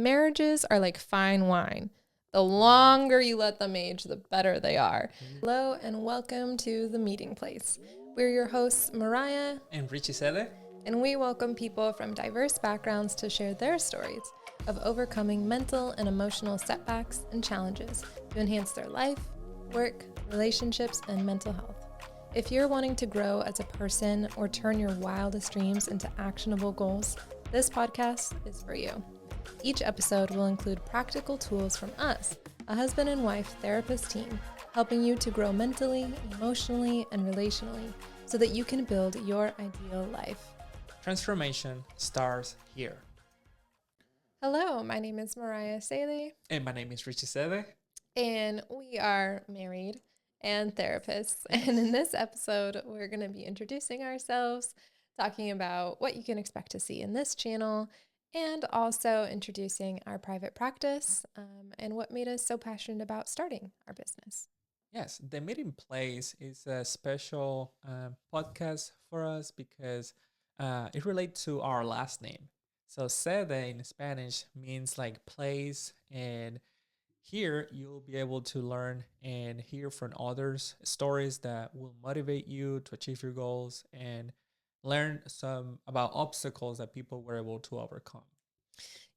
marriages are like fine wine. The longer you let them age, the better they are. Hello and welcome to The Meeting Place. We're your hosts, Mariah and Richi Sede. And we welcome people from diverse backgrounds to share their stories of overcoming mental and emotional setbacks and challenges to enhance their life, work, relationships, and mental health. If you're wanting to grow as a person or turn your wildest dreams into actionable goals, this podcast is for you. Each episode will include practical tools from us, a husband and wife therapist team, helping you to grow mentally, emotionally, and relationally so that you can build your ideal life. Transformation starts here. Hello, my name is Mariah Sede. And my name is Richi Sede. And we are married and therapists. Yes. And in this episode, we're going to be introducing ourselves, talking about what you can expect to see in this channel, and also introducing our private practice and what made us so passionate about starting our business. Yes, The Meeting Place is a special podcast for us because it relates to our last name. So Sede in Spanish means like place, and here you'll be able to learn and hear from others stories that will motivate you to achieve your goals and learn some about obstacles that people were able to overcome.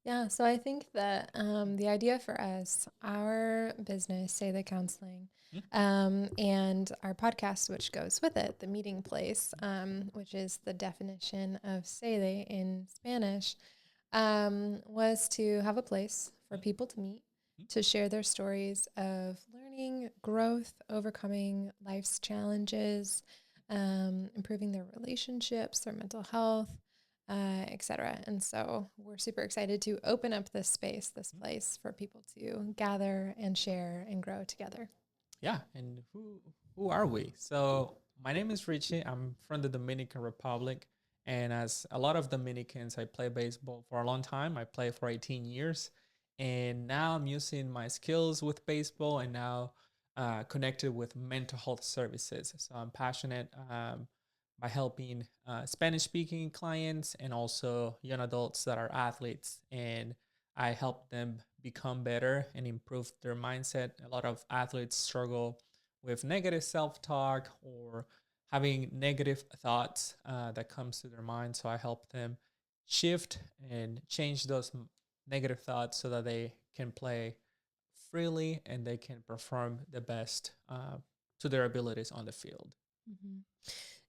Yeah, so I think that the idea for us, our business, Sede Counseling, and our podcast, which goes with it, The Meeting Place, which is the definition of Sede in Spanish, was to have a place for people to meet, to share their stories of learning, growth, overcoming life's challenges, improving their relationships, their mental health, etc. And so we're super excited to open up this space, this place for people to gather and share and grow together. Yeah, and who are we? So my name is Richi. I'm from the Dominican Republic. And as a lot of Dominicans, I play baseball for a long time. I played for 18 years. And now I'm using my skills with baseball and now connected with mental health services. So I'm passionate by helping Spanish-speaking clients and also young adults that are athletes. And I help them become better and improve their mindset. A lot of athletes struggle with negative self-talk or having negative thoughts that comes to their mind. So I help them shift and change those negative thoughts so that they can play freely and they can perform the best to their abilities on the field. Mm-hmm.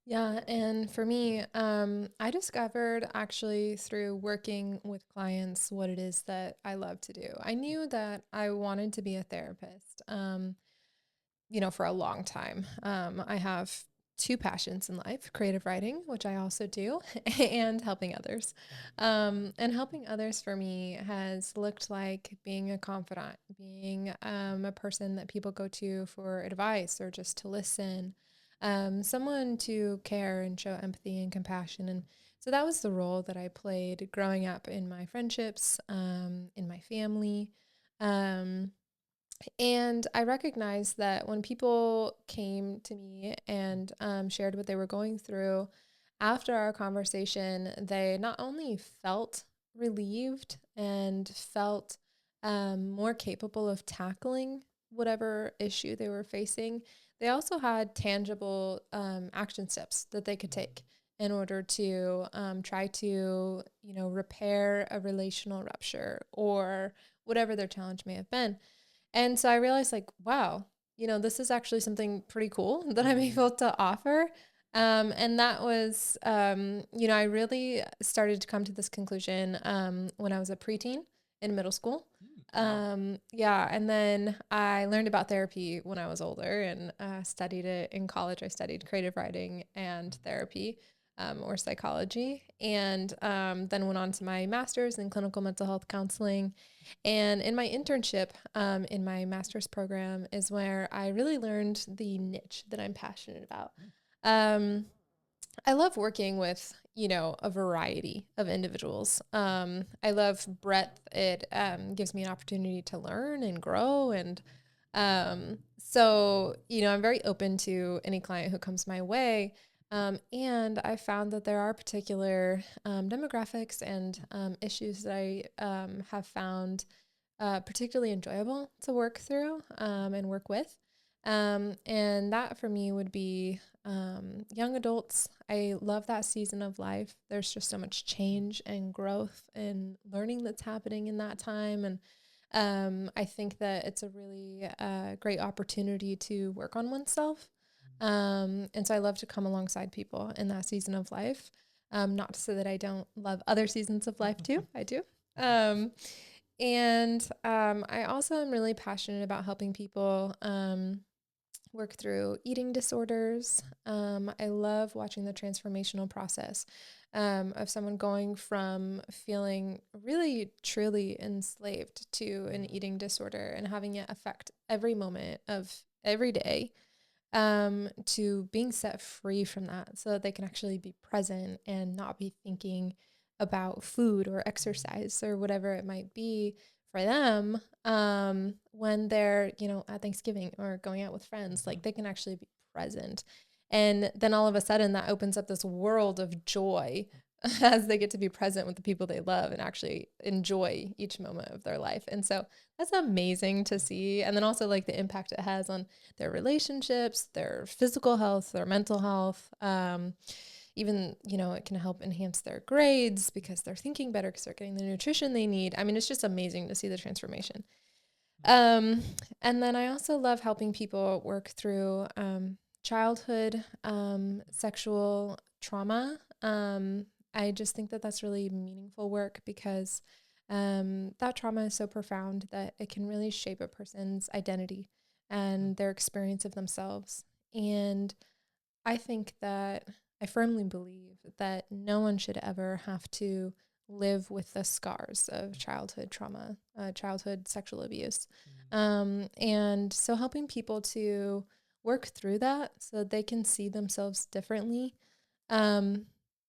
Yeah, and for me, I discovered actually through working with clients what it is that I love to do. I knew that I wanted to be a therapist, for a long time. I have two passions in life: creative writing, which I also do, and helping others. And helping others for me has looked like being a confidant, being a person that people go to for advice or just to listen. Someone to care and show empathy and compassion. And so that was the role that I played growing up in my friendships, in my family. And I recognized that when people came to me and shared what they were going through, after our conversation, they not only felt relieved and felt more capable of tackling whatever issue they were facing, they also had tangible action steps that they could take in order to try to, repair a relational rupture or whatever their challenge may have been. And so I realized wow, this is actually something pretty cool that I'm able to offer. And that was, I really started to come to this conclusion when I was a preteen in middle school. And then I learned about therapy when I was older and studied it in college. I studied creative writing and therapy or psychology, and then went on to my master's in clinical mental health counseling. And in my internship in my master's program is where I really learned the niche that I'm passionate about. I love working with, a variety of individuals. I love breadth. It gives me an opportunity to learn and grow. And so, I'm very open to any client who comes my way. And I found that there are particular demographics and issues that I have found particularly enjoyable to work through and work with. And that for me would be young adults. I love that season of life. There's just so much change and growth and learning that's happening in that time. And I think that it's a really great opportunity to work on oneself. And so I love to come alongside people in that season of life. Not to say that I don't love other seasons of life too. I do. And I also am really passionate about helping people work through eating disorders. I love watching the transformational process of someone going from feeling really, truly enslaved to an eating disorder and having it affect every moment of every day to being set free from that so that they can actually be present and not be thinking about food or exercise or whatever it might be for them when they're, at Thanksgiving or going out with friends, like they can actually be present. And then all of a sudden that opens up this world of joy as they get to be present with the people they love and actually enjoy each moment of their life. And so that's amazing to see. And then also like the impact it has on their relationships, their physical health, their mental health. Even, it can help enhance their grades because they're thinking better because they're getting the nutrition they need. I mean, it's just amazing to see the transformation. Um, and then I also love helping people work through childhood sexual trauma. I just think that that's really meaningful work because that trauma is so profound that it can really shape a person's identity and their experience of themselves. And I think that I firmly believe that no one should ever have to live with the scars of childhood trauma, childhood sexual abuse. And so helping people to work through that so that they can see themselves differently um,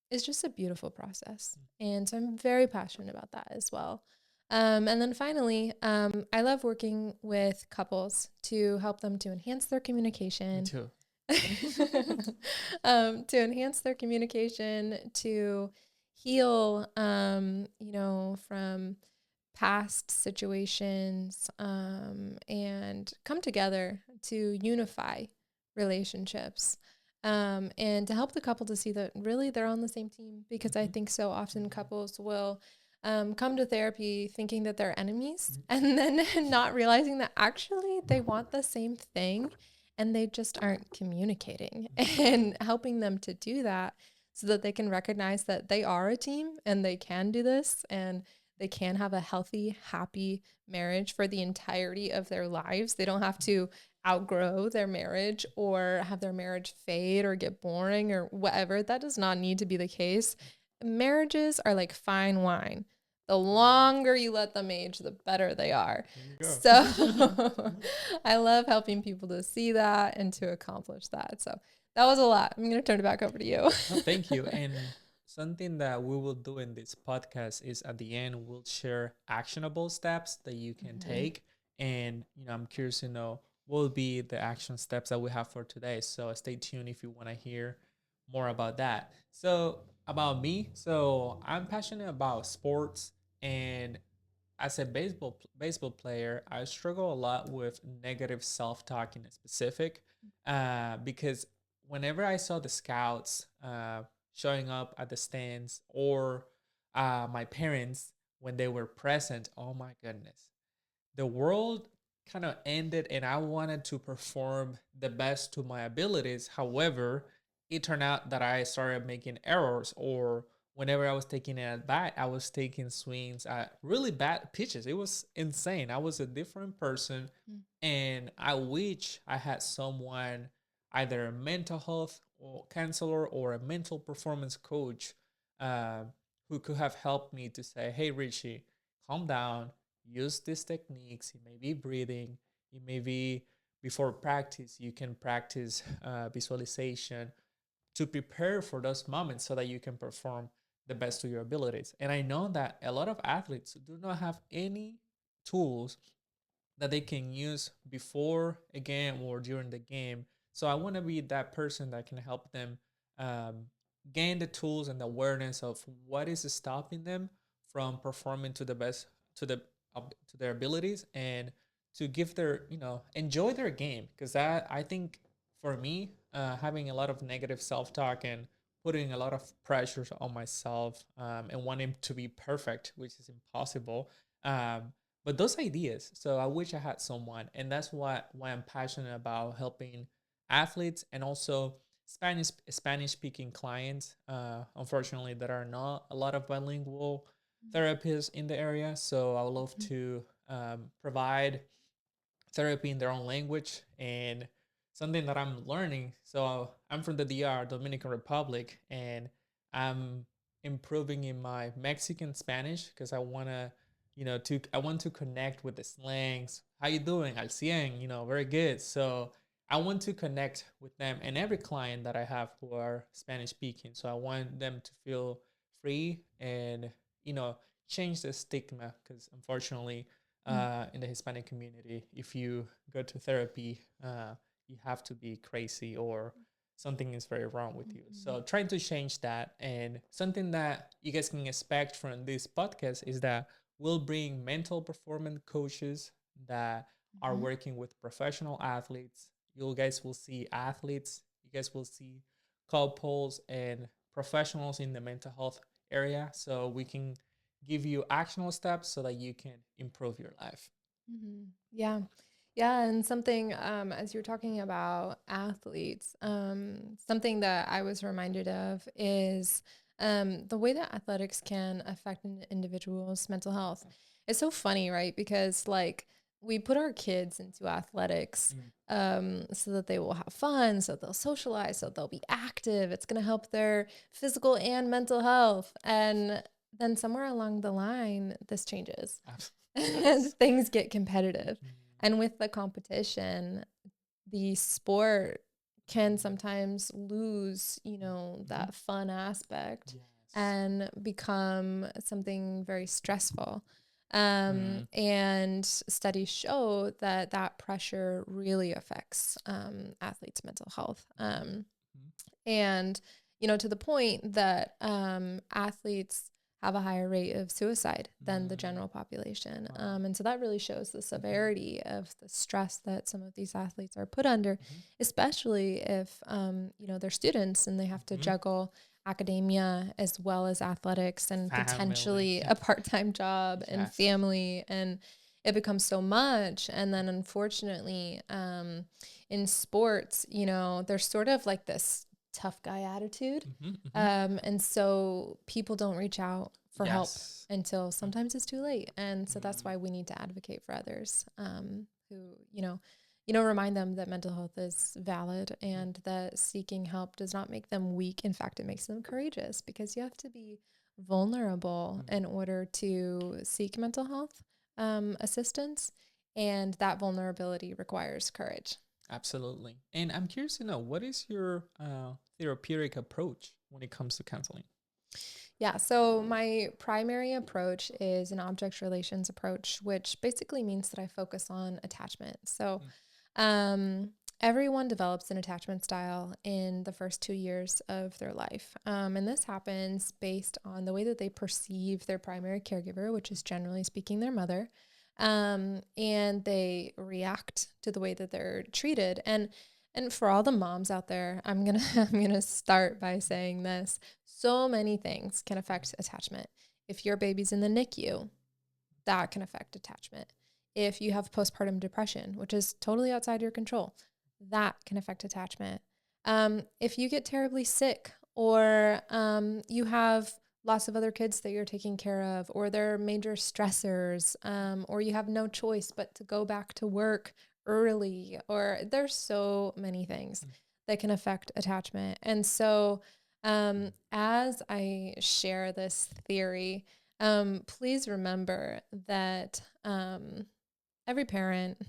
is just a beautiful process. And so I'm very passionate about that as well. And then finally, I love working with couples to help them to enhance their Me communication, too. to enhance their communication, to heal, from past situations, and come together to unify relationships. And to help the couple to see that really they're on the same team, because I think so often couples will come to therapy thinking that they're enemies and then not realizing that actually they want the same thing and they just aren't communicating, and helping them to do that so that they can recognize that they are a team and they can do this and they can have a healthy, happy marriage for the entirety of their lives. They don't have to outgrow their marriage or have their marriage fade or get boring or whatever. That does not need to be the case. Marriages are like fine wine. The longer you let them age, the better they are. So I love helping people to see that and to accomplish that. So that was a lot. I'm going to turn it back over to you. No, thank you. And something that we will do in this podcast is at the end we'll share actionable steps that you can take. And I'm curious to know what will be the action steps that we have for today. So stay tuned if you want to hear more about that. So about me, so I'm passionate about sports, and as a baseball player, I struggle a lot with negative self talk in specific, because whenever I saw the scouts showing up at the stands, or my parents when they were present, oh my goodness, the world kind of ended, and I wanted to perform the best to my abilities. However, it turned out that I started making errors, or whenever I was taking it at bat, I was taking swings at really bad pitches. It was insane. I was a different person, and I wish I had someone, either a mental health or counselor or a mental performance coach, uh, who could have helped me to say, "Hey, Richie, calm down, use these techniques." It may be breathing, it may be before practice, you can practice visualization to prepare for those moments so that you can perform the best of your abilities. And I know that a lot of athletes do not have any tools that they can use before a game or during the game. So I want to be that person that can help them um, gain the tools and the awareness of what is stopping them from performing to the best to the to their abilities, and to give their, enjoy their game. Because that, I think, for me, having a lot of negative self-talk and putting a lot of pressures on myself, and wanting to be perfect, which is impossible. But those ideas, so I wish I had someone, and that's why I'm passionate about helping athletes, and also Spanish speaking clients. Unfortunately, there are not a lot of bilingual therapists in the area, so I would love Mhm. to provide therapy in their own language, and something that I'm learning. So I'm from the DR, Dominican Republic, and I'm improving in my Mexican Spanish because I want to, I want to connect with the slangs. How you doing? Al cien, very good. So I want to connect with them and every client that I have who are Spanish speaking. So I want them to feel free and, you know, change the stigma, because unfortunately, in the Hispanic community, if you go to therapy, you have to be crazy or something is very wrong with you. Mhm. So trying to change that, and something that you guys can expect from this podcast is that we'll bring mental performance coaches that are Mhm. working with professional athletes. You guys will see athletes. You guys will see couples and professionals in the mental health area, so we can give you actionable steps so that you can improve your life. Yeah. Yeah. And something, as you're talking about athletes, something that I was reminded of is the way that athletics can affect an individual's mental health. It's so funny, right? Because like we put our kids into athletics Mm. so that they will have fun, so they'll socialize, so they'll be active. It's going to help their physical and mental health. And then somewhere along the line, this changes and Yes. things get competitive. Mm. And with the competition, the sport can Mm. sometimes lose, Mhm. that fun aspect Yes. and become something very stressful. Mm. And studies show that that pressure really affects athletes' mental health. Mhm. Mhm. And, to the point that athletes have a higher rate of suicide than the Mm. general population. Wow. And so that really shows the Mhm. severity of the stress that some of these athletes are put under, Mhm. especially if, they're students and they have to Mhm. juggle academia as well as athletics and Family. potentially a part-time job and Yes. family. And it becomes so much. And then unfortunately, in sports, there's sort of like this tough guy attitude. Mhm. Mhm. And so people don't reach out for help Yes. until Mm. sometimes it's too late. And so that's Mm. why we need to advocate for others who, remind them that mental health is valid Mm. and that seeking help does not make them weak. In fact, it makes them courageous because you have to be vulnerable Mm. in order to seek mental health assistance. And that vulnerability requires courage. Absolutely. And I'm curious to know, what is your therapeutic approach when it comes to counseling? Yeah, so my primary approach is an object relations approach, which basically means that I focus on attachment. So, Mm. um, everyone develops an attachment style in the first 2 years of their life. And this happens based on the way that they perceive their primary caregiver, which is generally speaking their mother. And they react to the way that they're treated. And for all the moms out there, I'm gonna start by saying this. So many things can affect attachment. If your baby's in the NICU, that can affect attachment. If you have postpartum depression, which is totally outside your control, that can affect attachment. If you get terribly sick, or you have lots of other kids that you're taking care of, or they're major stressors, or you have no choice but to go back to work early, or there's so many things Mm. that can affect attachment. And so, as I share this theory, please remember that every parent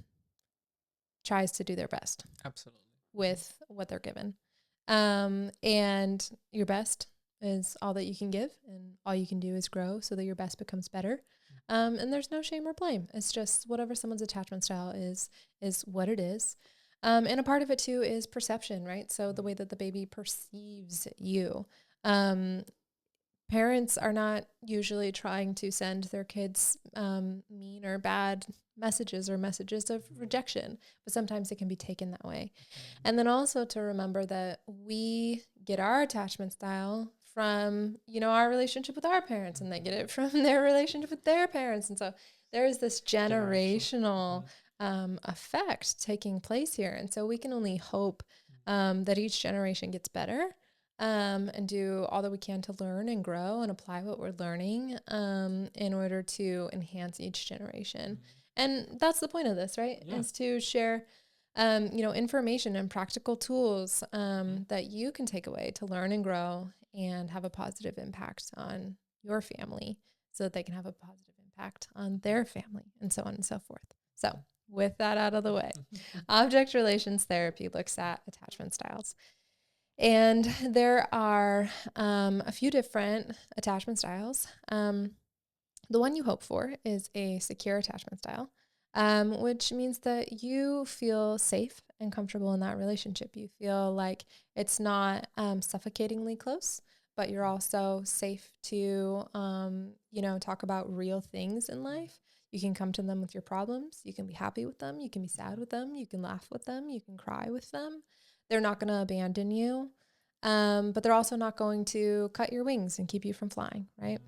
tries to do their best Absolutely. Mhm. with what they're given. And your best is all that you can give, and all you can do is grow so that your best becomes better. And there's no shame or blame. It's just whatever someone's attachment style is what it is. And a part of it too is perception, right? So the way that the baby perceives you. Um, Parents are not usually trying to send their kids mean or bad messages or messages of rejection, but sometimes it can be taken that way. And then also to remember that we get our attachment style from, our relationship with our parents, and they get it from their relationship with their parents. And so there's this Generational. generational effect taking place here. And so we can only hope that each generation gets better, and do all that we can to learn and grow and apply what we're learning in order to enhance each generation. And that's the point of this, right? Yeah. Is to share, information and practical tools that you can take away to learn and grow and have a positive impact on your family so that they can have a positive impact on their family and so on and so forth. So with that out of the way, object relations therapy looks at attachment styles. And there are a few different attachment styles. The one you hope for is a secure attachment style, which means that you feel safe and comfortable in that relationship. You feel like it's not suffocatingly close, but you're also safe to, talk about real things in life. You can come to them with your problems. You can be happy with them. You can be sad with them. You can laugh with them. You can cry with them. They're not going to abandon you, but they're also not going to cut your wings and keep you from flying, right?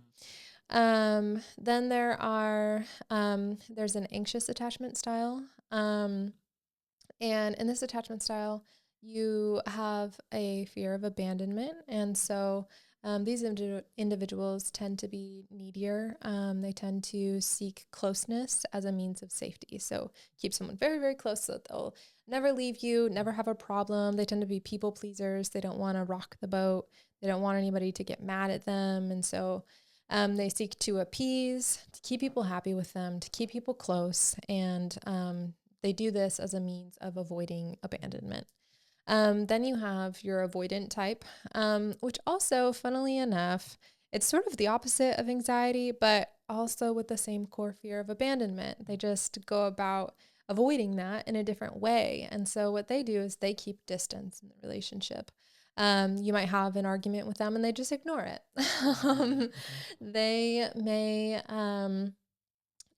Then there's an anxious attachment style. And in this attachment style, you have a fear of abandonment. And so these individuals tend to be needier. They tend to seek closeness as a means of safety. So keep someone very, very close so that they'll never leave you, never have a problem. They tend to be people pleasers. They don't want to rock the boat. They don't want anybody to get mad at them. And so they seek to appease, to keep people happy with them, to keep people close. And they do this as a means of avoiding abandonment. Then you have your avoidant type, which also, funnily enough, it's sort of the opposite of anxiety, but also with the same core fear of abandonment. They just go about avoiding that in a different way. And so what they do is they keep distance in the relationship. You might have an argument with them and they just ignore it. They may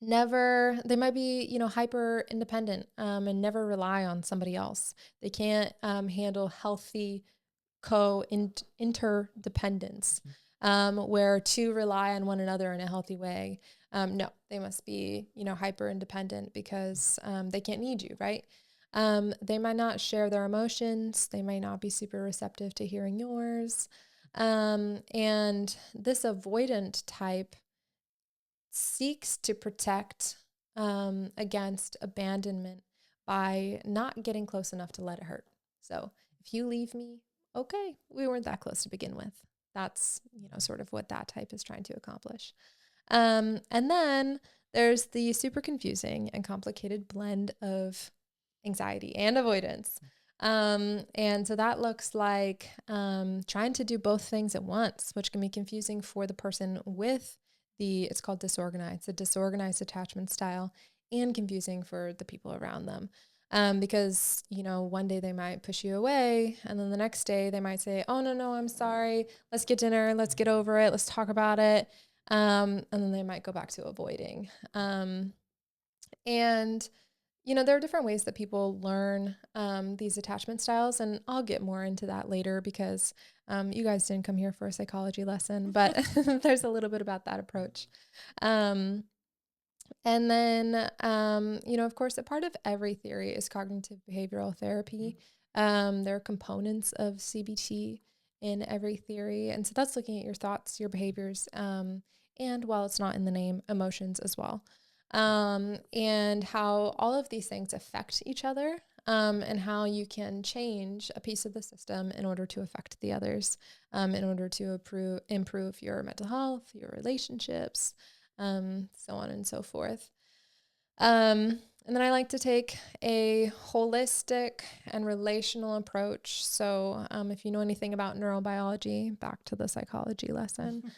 they might be, hyper independent and never rely on somebody else. They can't handle healthy interdependence where two rely on one another in a healthy way. No, they must be, hyper independent because they can't need you, right? They might not share their emotions. They might not be super receptive to hearing yours. And this avoidant type seeks to protect against abandonment by not getting close enough to let it hurt. So if you leave me, okay, we weren't that close to begin with. That's, sort of what that type is trying to accomplish. And then there's the super confusing and complicated blend of anxiety and avoidance. And so that looks like trying to do both things at once, which can be confusing for the person with it's called disorganized, the disorganized attachment style, and confusing for the people around them. Because, one day they might push you away, and then the next day they might say, oh, no, I'm sorry. Let's get dinner. Let's get over it. Let's talk about it. And then they might go back to avoiding. And there are different ways that people learn these attachment styles, and I'll get more into that later because you guys didn't come here for a psychology lesson, but there's a little bit about that approach. And then, of course, a part of every theory is cognitive behavioral therapy. There are components of CBT in every theory, and so that's looking at your thoughts, your behaviors, and while it's not in the name, emotions as well. And how all of these things affect each other, and how you can change a piece of the system in order to affect the others, in order to improve your mental health, your relationships, so on and so forth. And then I like to take a holistic and relational approach. So if you know anything about neurobiology, back to the psychology lesson.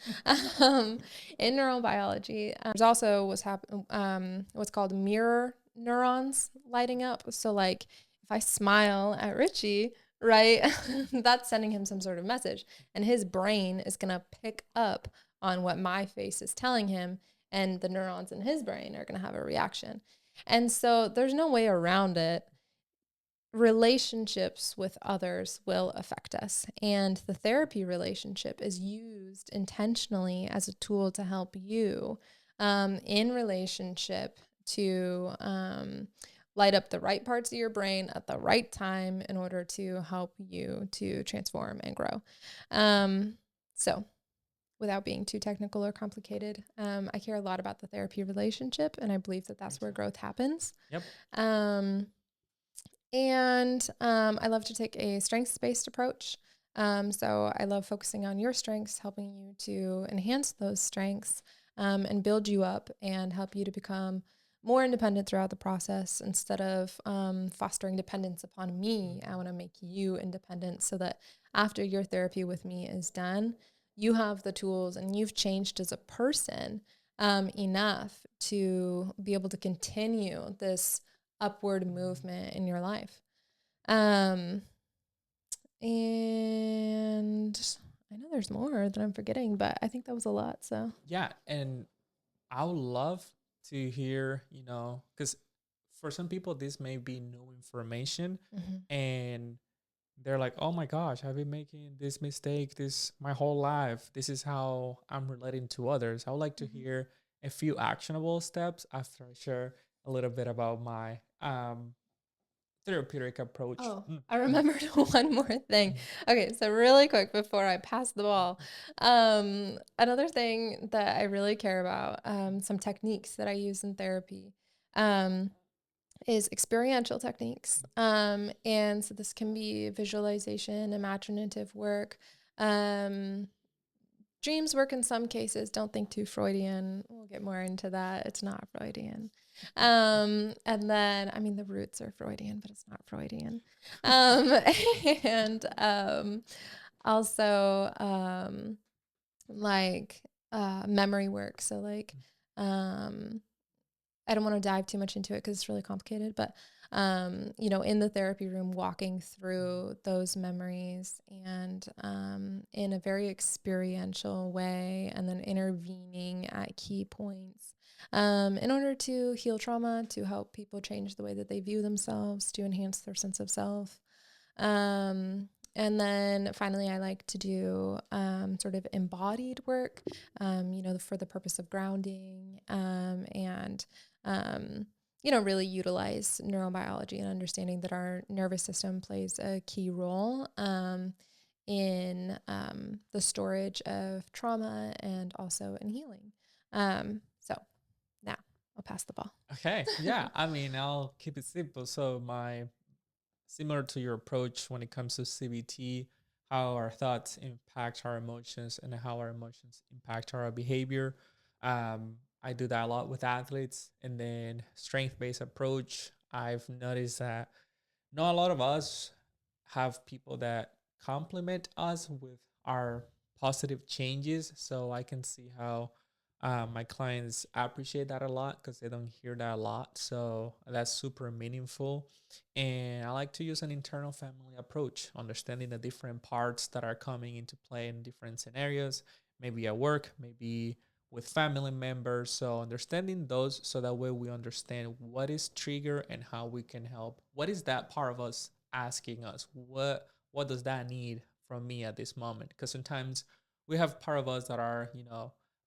In neurobiology, there's also what's called mirror neurons lighting up. So like if I smile at Richie, right, that's sending him some sort of message. And his brain is going to pick up on what my face is telling him. And the neurons in his brain are going to have a reaction. And so there's no way around it. Relationships with others will affect us. And the therapy relationship is used intentionally as a tool to help you in relationship to light up the right parts of your brain at the right time in order to help you to transform and grow. So, without being too technical or complicated, I care a lot about the therapy relationship, and I believe that that's Makes where sense. growth happens. Yep. Um, and I love to take a strengths-based approach. So I love focusing on your strengths, helping you to enhance those strengths and build you up and help you to become more independent throughout the process instead of fostering dependence upon me. I want to make you independent so that after your therapy with me is done, you have the tools and you've changed as a person enough to be able to continue this upward movement in your life. And I know there's more that I'm forgetting, but I think that was a lot. So, Yeah, and I would love to hear, because for some people this may be new information, mhm. and they're like, "Oh my gosh, I've been making this mistake this my whole life. This is how I'm relating to others." I would like to Mhm. hear a few actionable steps after I share a little bit about my therapeutic approach. Oh, I remembered one more thing. Okay, so really quick before I pass the ball, another thing that I really care about, some techniques that I use in therapy, um, is experiential techniques. And so this can be visualization, imaginative work, um, dreams work in some cases. Don't think too Freudian. We'll get more into that. It's not Freudian. And then, I mean, the roots are Freudian, but it's not Freudian. Um, and also, like memory work. So, like, um, I don't want to dive too much into it because it's really complicated, but in the therapy room, walking through those memories and in a very experiential way, and then intervening at key points in order to heal trauma, to help people change the way that they view themselves, to enhance their sense of self. And then finally, I like to do sort of embodied work, for the purpose of grounding and really utilize neurobiology and understanding that our nervous system plays a key role in the storage of trauma and also in healing. So now I'll pass the ball. Okay, yeah. I mean, I'll keep it simple. So my similar to your approach when it comes to CBT, how our thoughts impact our emotions and how our emotions impact our behavior. I do that a lot with athletes, and then strength based approach. I've noticed that not a lot of us have people that compliment us with our positive changes. So I can see how my clients appreciate that a lot because they don't hear that a lot. So that's super meaningful. And I like to use an internal family approach, understanding the different parts that are coming into play in different scenarios, maybe at work, maybe with family members. So understanding those so that way we understand what is trigger and how we can help. What is that part of us asking us? What does that need from me at this moment? Because sometimes we have part of us that are,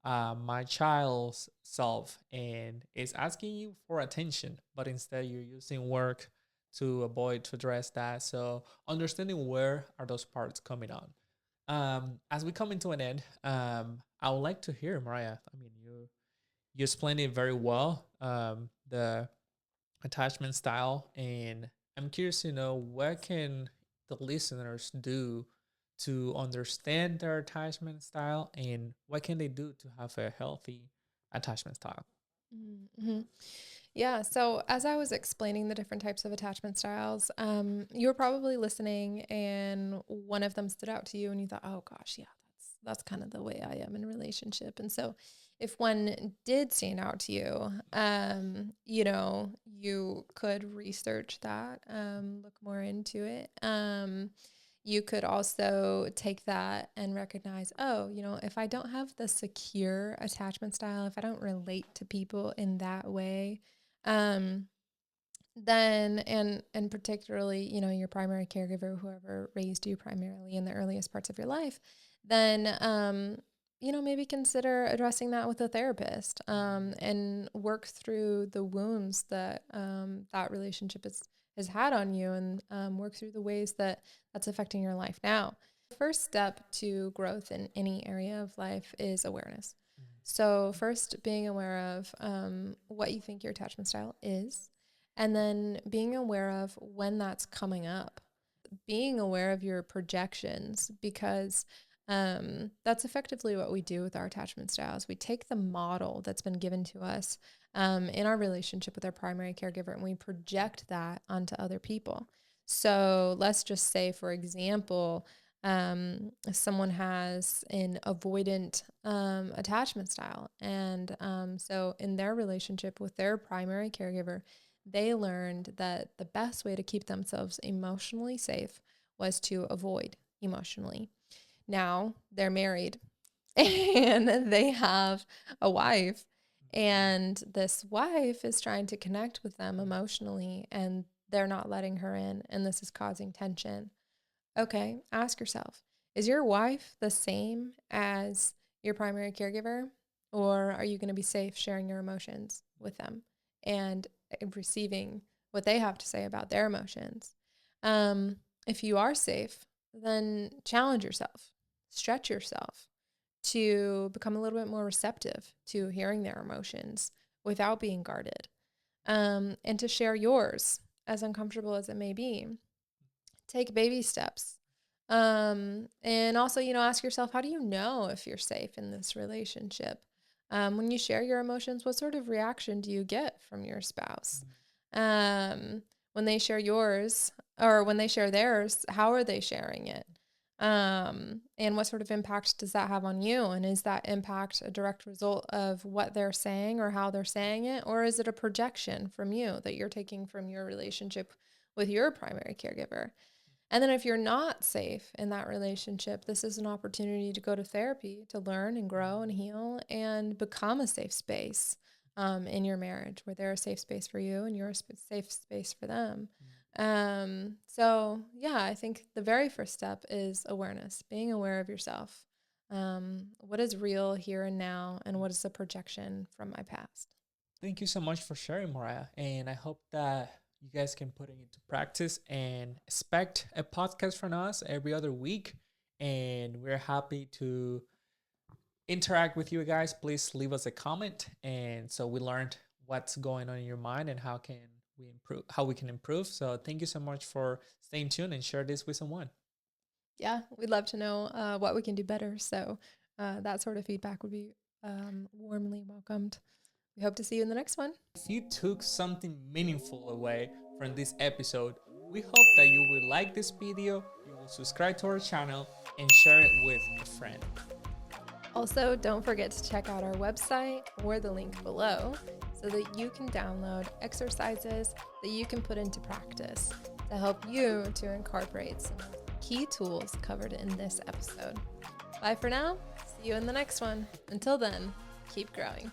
my child's self and is asking you for attention, but instead you're using work to avoid to address that. So understanding where are those parts coming on. As we come into an end, I would like to hear Mariah. I mean, you explained it very well. The attachment style, and I'm curious to know what can the listeners do to understand their attachment style, and what can they do to have a healthy attachment style. Mm-hmm. Yeah. So as I was explaining the different types of attachment styles, you were probably listening and one of them stood out to you and you thought, oh gosh, yeah, that's kind of the way I am in a relationship. And so if one did stand out to you, you could research that, look more into it. You could also take that and recognize, oh, if I don't have the secure attachment style, if I don't relate to people in that way, um, then and particularly, your primary caregiver, whoever raised you primarily in the earliest parts of your life, then maybe consider addressing that with a therapist, and work through the wounds that that relationship has had on you, and work through the ways that that's affecting your life now. The first step to growth in any area of life is awareness. So first, being aware of what you think your attachment style is, and then being aware of when that's coming up, being aware of your projections, because that's effectively what we do with our attachment styles. We take the model that's been given to us in our relationship with our primary caregiver, and we project that onto other people. So let's just say, for example, someone has an avoidant attachment style. And so in their relationship with their primary caregiver, they learned that the best way to keep themselves emotionally safe was to avoid emotionally. Now they're married and they have a wife, and this wife is trying to connect with them emotionally, and they're not letting her in, and this is causing tension. Okay, ask yourself, is your wife the same as your primary caregiver? Or are you going to be safe sharing your emotions with them and receiving what they have to say about their emotions? If you are safe, then challenge yourself, stretch yourself to become a little bit more receptive to hearing their emotions without being guarded, and to share yours, as uncomfortable as it may be. Take baby steps. And also, ask yourself, how do you know if you're safe in this relationship? When you share your emotions, what sort of reaction do you get from your spouse? When they share yours, or when they share theirs, how are they sharing it? And what sort of impact does that have on you? And is that impact a direct result of what they're saying or how they're saying it? Or is it a projection from you that you're taking from your relationship with your primary caregiver? And then if you're not safe in that relationship, this is an opportunity to go to therapy, to learn and grow and heal and become a safe space in your marriage, where they're a safe space for you and you're a safe space for them. So yeah, I think the very first step is awareness, being aware of yourself. What is real here and now, and what is a projection from my past? Thank you so much for sharing, Mariah. And I hope that you guys can put it into practice and expect a podcast from us every other week. And we're happy to interact with you guys. Please leave us a comment. And so we learned what's going on in your mind and how we can improve. So thank you so much for staying tuned and share this with someone. Yeah, we'd love to know what we can do better. So that sort of feedback would be warmly welcomed. We hope to see you in the next one. If you took something meaningful away from this episode, we hope that you will like this video, you will subscribe to our channel, and share it with a friend. Also, don't forget to check out our website or the link below so that you can download exercises that you can put into practice to help you to incorporate some of the key tools covered in this episode. Bye for now. See you in the next one. Until then, keep growing.